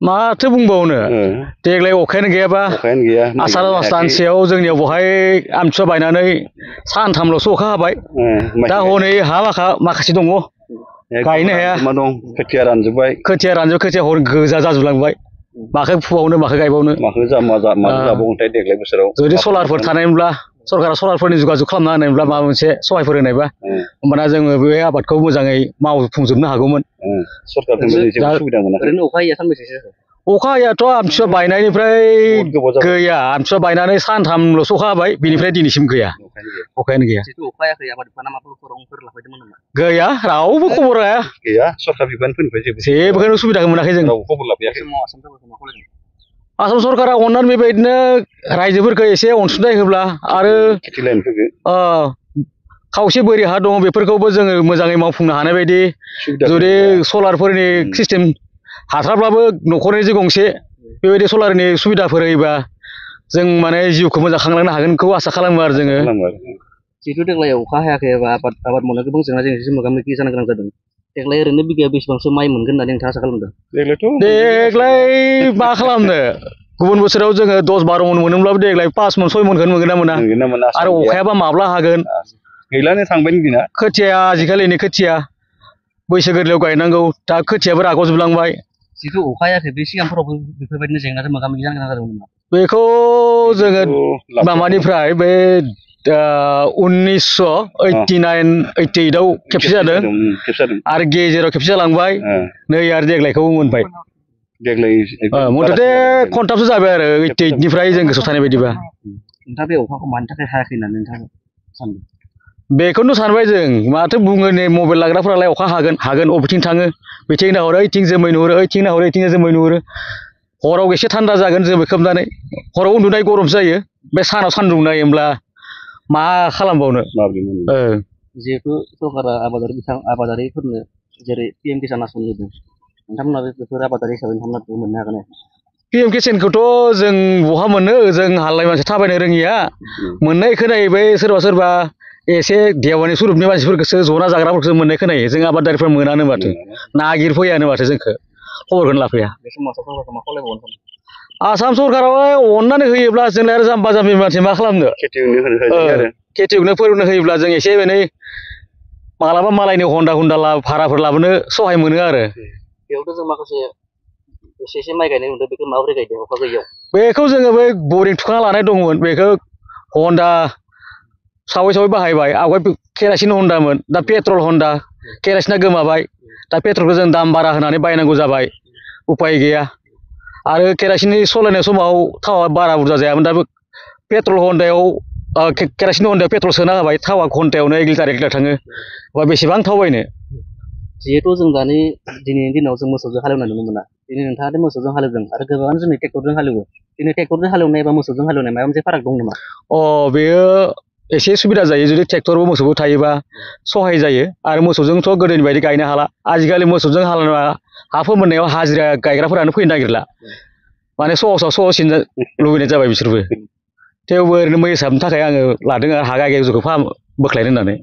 माथो बुंबावनो देग्लाय अखायानो गैयाबा आसार मास दानसेयाव जोंनियाव बहाय आमथिसुवा बायनानै सानथामल'सो अखा हाबाय दा हनै हा माखासे दङ गायनो हाया खोथिया रानजोब्बाय खोथिया हर गोजा जाजोबलांबाय माखौ फुबावनो माखौ गायबावनो जाबावगोनथाय देग्लाय बोसोराव जुदि सलारफोर थानायमोनब्ला सरकारा सलारफोरनि जुगाजुग खालामना होनायमोनब्ला माबा मोनसे सहायफोर होनायबा होमबाना जोङो बे आबादखौ मोजाङै मावफुंजोबनो हागौमोन ओरैनो अखा हैया सानबेसेसो अखा हायाथ' आमथिसुवा बायनायनिफ्राय गैया आमथिसुवा बायनानै सानथामल'सो अखा हाबाय बिनिफ्राय दिनैसिम गैया अखायानो गैया गैया रावबो खबर गैया सरकार बिफानफोरनिफ्राय जेबोखौनो सुबिदाखौ मोनाखै जों खबर लाफैयाखै आसाम सरकारा अननानै बेबायदिनो रायजोफोरखौ एसे अनसुंथाइ होब्ला आरो खावसे बोरि हा दङ बेफोरखौबो जोङो मोजाङै मावफुंनो हानाय बायदि जुदि सलारफोरनि सिस्टेम हाथारब्लाबो न'खरनि गंसे बेबायदि सलारनि सुबिदाफोर होयोबा जों माने जिउखौ मोजां खांलांनो हागोनखौ आसा खालामो आरो जोङो जिहेतु देग्लाय अखा हायाखै एबा आबाद मावनायाव गोबां जेंना जेंसिजों मोगा मोगि जानो गोनां जादों देग्लाय ओरैनो बिगायाव बेसेबांसो माइ मोनगोन होननानै नोंथाङा आसा खालामदों देग्लाय मा खालामनो गुबुन बोसोराव जोङो 10-12 मन मोनोब्लाबो देग्लाय 5 मन 6 मनखौनो मोनगोन ना मोना आरो अखायाबा माब्ला हागोन गैलानो थांबाय दिना खोथिया आजिखालिनि खोथिया बैसो गोरलैयाव गायनांगौ दा खोथियाबो राग'जोबलांबाय जिथु अखा हायाखै बे सिगांफोरावबो बेफोरबायदिनो जेंनाजों मोगा मोगि जानो गोनां जादोंमोन नामा बेखौ जोङो माबानिफ्राय बे 1989-88आव खेबसे जादों आरो गेजेराव खेबसे जालांबाय नै आरो देग्लायखौ मोनबाय मथथे खनथामसो जाबाय आरो 88निफ्राय जों गोसोआव थानाय बायदिबा नोंथाङा बे अखाखौ मानि थाखाय हायाखै होननानै नोंथाङा सानदों बेखौनो सानबाय जों माथो बुङो नै मबाइल लाग्राफोरालाय अखा हागोन अबेथिं थाङो बेथिं नाहरो ओइथिं जोमै नुहुरो ओइथिं नाहरो ओइथिं जोमै नुहुरो हराव एसे थान्दा जागोन जोमै खोबनानै हराव उन्दुनाय गरमसो जायो बे सानाव सान्दुं नायोब्ला मा खालामबावनो जिहेतु सरकारा आबादारिफोरनो जेरै PM किसान आसनि होदों नोंथांमोना बेफोर आबादारि हिसाबै नोंथांमोना मोननो हागोन PM किसानखौथ' जों बहा मोनो जों हालाय मानसि थाबायनो रोङिया मोननाय खोनायो बै सोरबा एसे देवानि सुरुपनि मानसिफोरखौसो जना जाग्राफोरखौसो मोननाय खोनायो जों आबादारिफोर मोनानो माथो नागिरफैयानो माथो जोंखौ खबरखौनो लाफैया आसाम सरकाराव अननानै होयोब्ला जोंलाय आरो जाम्बा जाम्बि मानसि मा खालामनो खेथियकनो फोरोंनो होयोब्ला जों एसे एनै मालाबा मालायनि हन्दा भाराफोर लाबोनो सहाय मोनो आरो बेयावथ' जों माखासे एसे माइ गायनाय नुदों बेखौ माबोरै गायदों अखा गैयियाव बेखौ जोङो बै बरिं थुखांना लानाय दंमोन बेखौ हन्दा सावै बाहायबाय आवगाय केरासिन हन्दामोन दा पेट्रल हन्दा केरासिना गोमाबाय दा पेट्रलखौ जों दाम बारा होनानै बायनांगौ जाबाय उपाय गैया आरो केरासिननि सालायनाय समाव थावा बारा बुरजा जायामोन दा पेट्रल हन्दायाव केरासिन हन्दायाव पेट्रल सोना होबाय थावा घन्टायावनो 1 लिटार थाङो बा बेसेबां थाव बायनो जिहेतु जों दिनैनि दिनाव जों मोसौजों हालेवनाय नुनो मोना दिनै नोंथाङा मोसौजों हालेवदों आरो गोबाङानो जोंनि ट्रेक्टरजों हालेवो दिनै ट्रेक्टरजों हालेवनाय एबा मोसौजों हालेवनाय माबा मोनसे फाराग दं नामा बेयो एसे सुबिदा जायो जुदि ट्रेक्टरबो मोसौबो थायोबा सहाय जायो आरो मोसौजोंथ' गोदोनि बायदि गायनो हाला आजिखालि मोसौजों हालेवना हा फोमोननायाव हाजिरा गायग्राफोरानो फैनो नागिरला माने सहसिन लुबैनाय जाबाय बिसोरबो थेवबो ओरैनो मै हिसाबनि थाखाय आङो लादों आरो हा गायग्राखौ बोख्लायनो होननानै